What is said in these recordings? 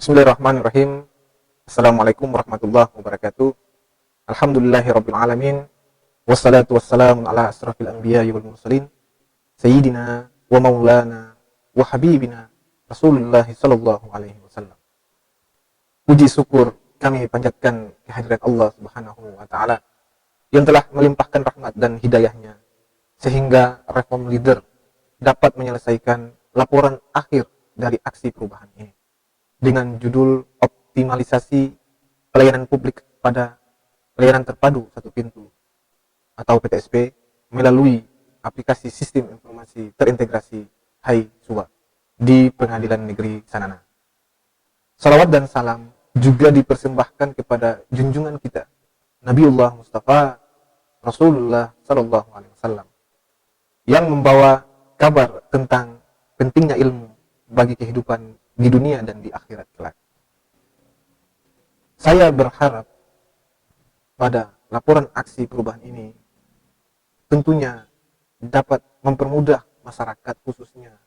Bismillahirrahmanirrahim. Assalamualaikum warahmatullahi wabarakatuh. Alhamdulillahirabbil alamin. Wassalatu wassalamu ala asrafil anbiya'i wal mursalin sayyidina wa maulana wa habibina Rasulullah sallallahu alaihi wasallam. Puji syukur kami panjatkan kehadirat Allah Subhanahu wa taala yang telah melimpahkan rahmat dan hidayahnya sehingga reform leader dapat menyelesaikan laporan akhir dari aksi perubahan ini dengan judul optimalisasi pelayanan publik pada pelayanan terpadu satu pintu atau PTSP melalui aplikasi sistem informasi terintegrasi Hai Suwa di Pengadilan Negeri Sanana. Salawat dan salam juga dipersembahkan kepada junjungan kita Nabiullah Mustafa Rasulullah Sallallahu Alaihi Wasallam yang membawa kabar tentang pentingnya ilmu bagi kehidupan di dunia dan di akhirat kelak. Saya berharap pada laporan aksi perubahan ini tentunya dapat mempermudah masyarakat khususnya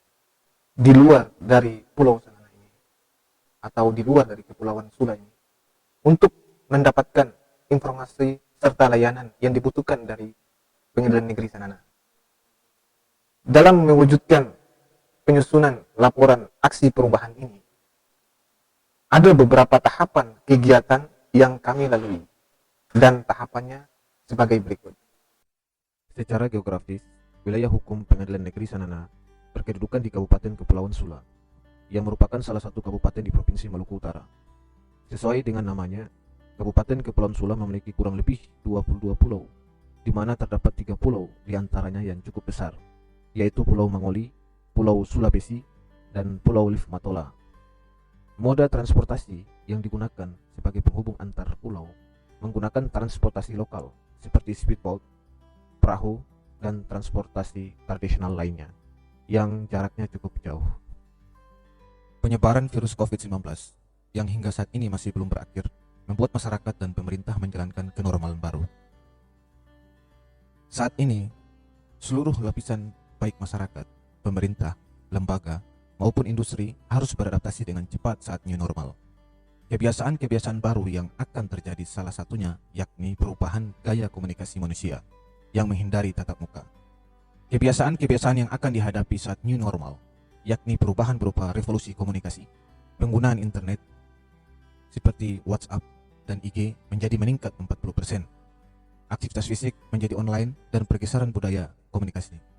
di luar dari Pulau Sanana ini atau di luar dari Kepulauan Sula ini untuk mendapatkan informasi serta layanan yang dibutuhkan dari Pengadilan Negeri Sanana. Dalam mewujudkan penyusunan laporan aksi perubahan ini, ada beberapa tahapan kegiatan yang kami lalui dan tahapannya sebagai berikut. Secara geografis, wilayah hukum Pengadilan Negeri Sanana berkedudukan di Kabupaten Kepulauan Sula, yang merupakan salah satu kabupaten di Provinsi Maluku Utara. Sesuai dengan namanya, Kabupaten Kepulauan Sula memiliki kurang lebih 22 pulau, di mana terdapat 3 pulau di antaranya yang cukup besar, yaitu Pulau Mangoli, Pulau Sulawesi, dan Pulau Lif Matola. Moda transportasi yang digunakan sebagai penghubung antar pulau menggunakan transportasi lokal seperti speedboat, perahu, dan transportasi tradisional lainnya yang jaraknya cukup jauh. Penyebaran virus COVID-19 yang hingga saat ini masih belum berakhir membuat masyarakat dan pemerintah menjalankan kenormalan baru. Saat ini, seluruh lapisan baik masyarakat, pemerintah, lembaga, maupun industri harus beradaptasi dengan cepat saat new normal. Kebiasaan-kebiasaan baru yang akan terjadi salah satunya yakni perubahan gaya komunikasi manusia yang menghindari tatap muka. Kebiasaan-kebiasaan yang akan dihadapi saat new normal yakni perubahan berupa revolusi komunikasi. Penggunaan internet seperti WhatsApp dan IG menjadi meningkat 40%. Aktivitas fisik menjadi online dan pergeseran budaya komunikasi.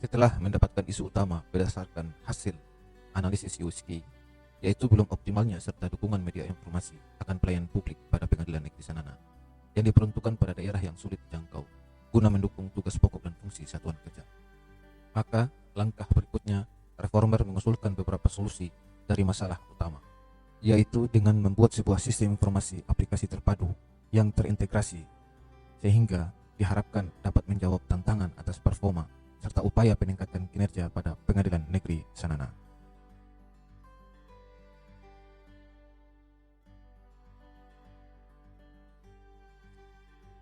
Setelah mendapatkan isu utama berdasarkan hasil analisis USG, yaitu belum optimalnya serta dukungan media informasi akan pelayanan publik pada Pengadilan Negeri Sanana yang diperuntukkan pada daerah yang sulit dijangkau guna mendukung tugas pokok dan fungsi satuan kerja. Maka langkah berikutnya, reformer mengusulkan beberapa solusi dari masalah utama, yaitu dengan membuat sebuah sistem informasi aplikasi terpadu yang terintegrasi sehingga diharapkan dapat menjawab tantangan atas performa serta upaya peningkatan kinerja pada Pengadilan Negeri Sanana.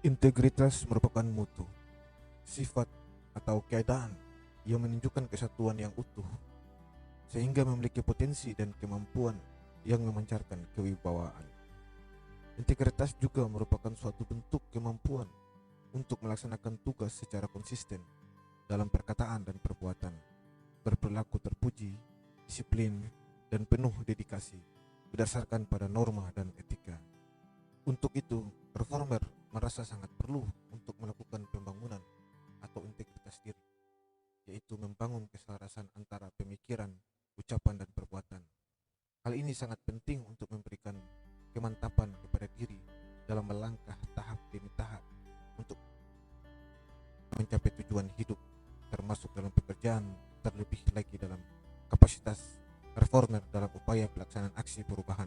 Integritas merupakan mutu, sifat atau keadaan yang menunjukkan kesatuan yang utuh, sehingga memiliki potensi dan kemampuan yang memancarkan kewibawaan. Integritas juga merupakan suatu bentuk kemampuan untuk melaksanakan tugas secara konsisten dalam perkataan dan perbuatan, berperilaku terpuji, disiplin, dan penuh dedikasi berdasarkan pada norma dan etika. Untuk itu, reformer merasa sangat perlu untuk melakukan pembangunan atau integritas diri, yaitu membangun keselarasan antara pemikiran, ucapan, dan perbuatan. Hal ini sangat penting untuk memberikan kemantapan kepada diri dalam melangkah tahap demi tahap untuk mencapai tujuan hidup, termasuk dalam pekerjaan, terlebih lagi dalam kapasitas reformer dalam upaya pelaksanaan aksi perubahan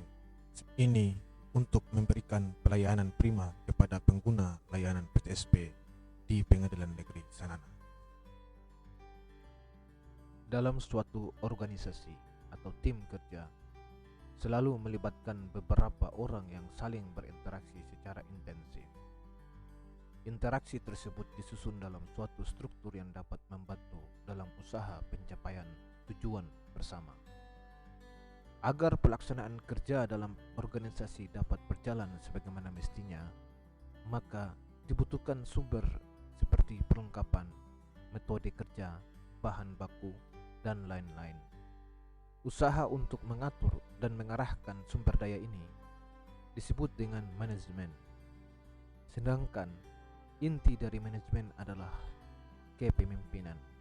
ini untuk memberikan pelayanan prima kepada pengguna layanan PTSP di Pengadilan Negeri Sanana. Dalam suatu organisasi atau tim kerja selalu melibatkan beberapa orang yang saling berinteraksi secara intensif. Interaksi tersebut disusun dalam suatu struktur yang dapat membantu dalam usaha pencapaian tujuan bersama. Agar pelaksanaan kerja dalam organisasi dapat berjalan sebagaimana mestinya, maka dibutuhkan sumber seperti perlengkapan, metode kerja, bahan baku, dan lain-lain. Usaha untuk mengatur dan mengarahkan sumber daya ini disebut dengan manajemen. Sedangkan inti dari manajemen adalah kepemimpinan.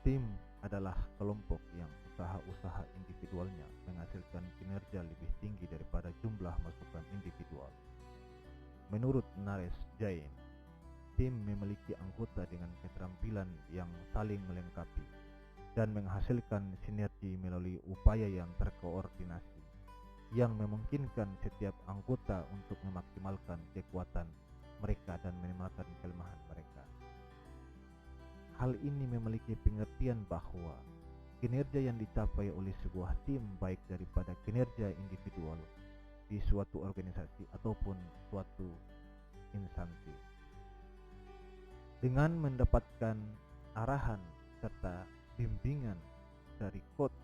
Tim adalah kelompok yang usaha-usaha individualnya menghasilkan kinerja lebih tinggi daripada jumlah masukan individual. Menurut Naresh Jain, tim memiliki anggota dengan keterampilan yang saling melengkapi dan menghasilkan sinergi melalui upaya yang terkoordinasi yang memungkinkan setiap anggota untuk memaksimalkan kekuatan mereka dan minimalkan kelemahan mereka. Hal ini memiliki pengertian bahwa kinerja yang dicapai oleh sebuah tim baik daripada kinerja individual di suatu organisasi ataupun suatu instansi. Dengan mendapatkan arahan serta bimbingan dari coach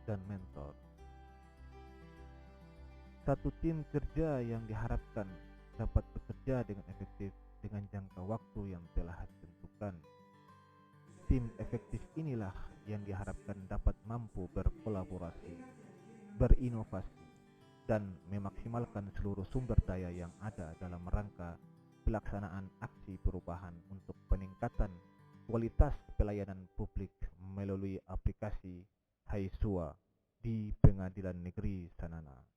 dan mentor, satu tim kerja yang diharapkan dapat bekerja dengan efektif dengan jangka waktu yang telah ditentukan. Tim efektif inilah yang diharapkan dapat mampu berkolaborasi, berinovasi, dan memaksimalkan seluruh sumber daya yang ada dalam rangka pelaksanaan aksi perubahan untuk peningkatan kualitas pelayanan publik melalui aplikasi Haisua di Pengadilan Negeri Sanana.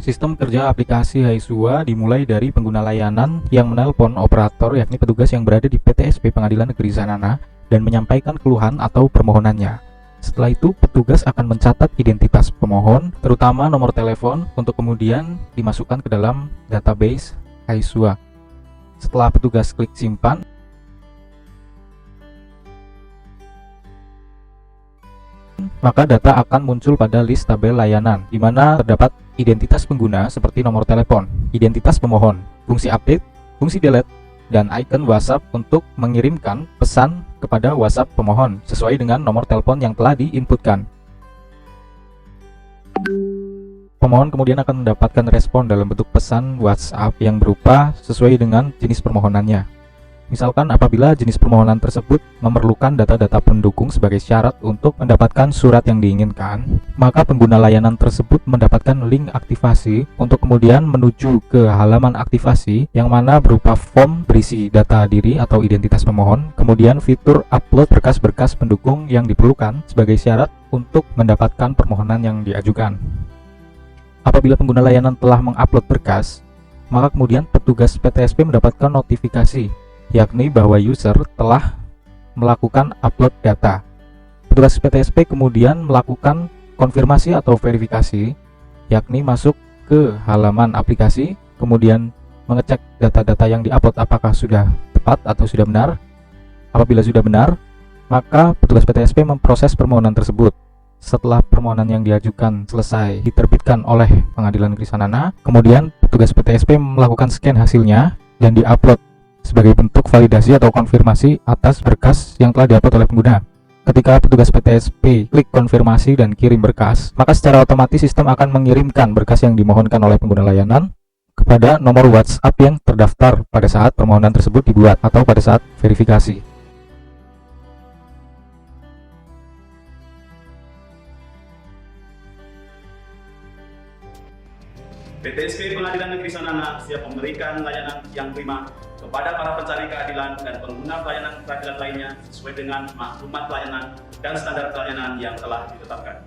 Sistem kerja aplikasi Haisua dimulai dari pengguna layanan yang menelpon operator, yakni petugas yang berada di PTSP Pengadilan Negeri Sanana, dan menyampaikan keluhan atau permohonannya. Setelah itu, petugas akan mencatat identitas pemohon, terutama nomor telepon, untuk kemudian dimasukkan ke dalam database Haisua. Setelah petugas klik simpan, maka data akan muncul pada list tabel layanan, di mana terdapat identitas pengguna seperti nomor telepon, identitas pemohon, fungsi update, fungsi delete, dan icon WhatsApp untuk mengirimkan pesan kepada WhatsApp pemohon sesuai dengan nomor telepon yang telah diinputkan. Pemohon kemudian akan mendapatkan respon dalam bentuk pesan WhatsApp yang berupa sesuai dengan jenis permohonannya. Misalkan apabila jenis permohonan tersebut memerlukan data-data pendukung sebagai syarat untuk mendapatkan surat yang diinginkan, maka pengguna layanan tersebut mendapatkan link aktivasi untuk kemudian menuju ke halaman aktivasi yang mana berupa form berisi data diri atau identitas pemohon, kemudian fitur upload berkas-berkas pendukung yang diperlukan sebagai syarat untuk mendapatkan permohonan yang diajukan. Apabila pengguna layanan telah mengupload berkas, maka kemudian petugas PTSP mendapatkan notifikasi, yakni bahwa user telah melakukan upload data. Petugas PTSP kemudian melakukan konfirmasi atau verifikasi, yakni masuk ke halaman aplikasi, kemudian mengecek data-data yang diupload apakah sudah tepat atau sudah benar. Apabila sudah benar, maka petugas PTSP memproses permohonan tersebut. Setelah permohonan yang diajukan selesai diterbitkan oleh Pengadilan Negeri Sanana, kemudian petugas PTSP melakukan scan hasilnya dan diupload sebagai bentuk validasi atau konfirmasi atas berkas yang telah diupload oleh pengguna. Ketika petugas PTSP klik konfirmasi dan kirim berkas, maka secara otomatis sistem akan mengirimkan berkas yang dimohonkan oleh pengguna layanan kepada nomor WhatsApp yang terdaftar pada saat permohonan tersebut dibuat atau pada saat verifikasi. PTSP Pengadilan Negeri Sanana siap memberikan layanan yang prima kepada para pencari keadilan dan pengguna pelayanan peradilan lainnya sesuai dengan maklumat pelayanan dan standar pelayanan yang telah ditetapkan.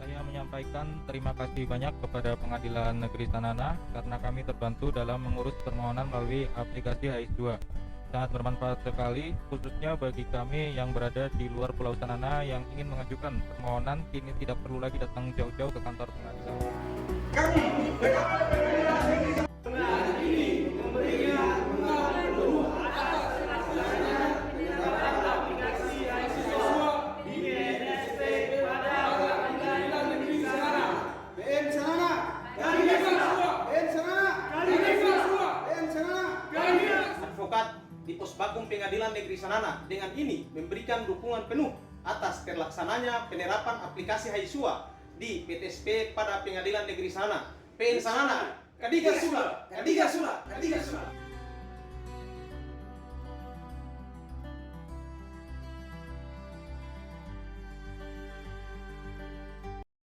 Saya menyampaikan terima kasih banyak kepada Pengadilan Negeri Sanana karena kami terbantu dalam mengurus permohonan melalui aplikasi Haisua. Sangat bermanfaat sekali, khususnya bagi kami yang berada di luar Pulau Sanana yang ingin mengajukan permohonan, kini tidak perlu lagi datang jauh-jauh ke kantor pengadilan. Di Posbagong Pengadilan Negeri Sanana dengan ini memberikan dukungan penuh atas terlaksananya penerapan aplikasi Haisua di PTSP pada Pengadilan Negeri Sanana. PN Sanana, Kadiga Sula, Kadiga Sula, Kadiga Sula.